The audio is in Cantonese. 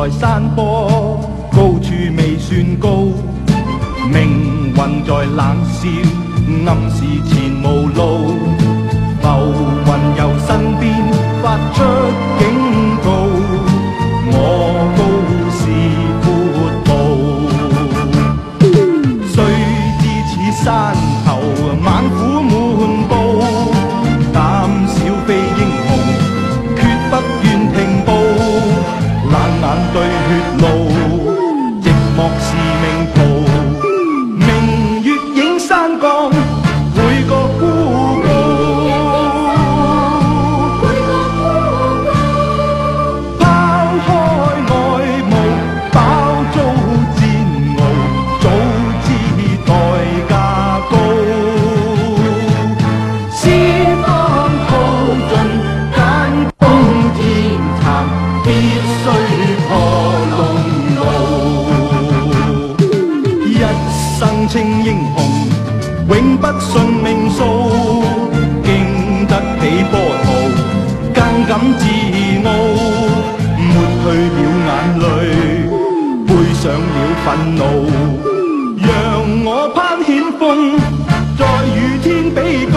在山坡，高處未算高，命運在冷笑，暗示前無路。浮雲由身邊發出警告，我高是闊步。雖知此山頭猛虎滿布，膽小非英雄，決不願停步。冷眼對血路，寂寞是命途。明月映山崗，每個孤高。拋開外霧，飽遭煎熬，早知代價高。絲方耗盡，間風天殘，必須破龍路。一生稱英雄，永不信命數。經得起波濤，更感自傲。抹去了眼淚，背上了憤怒。讓我攀險峰，在雨天比高。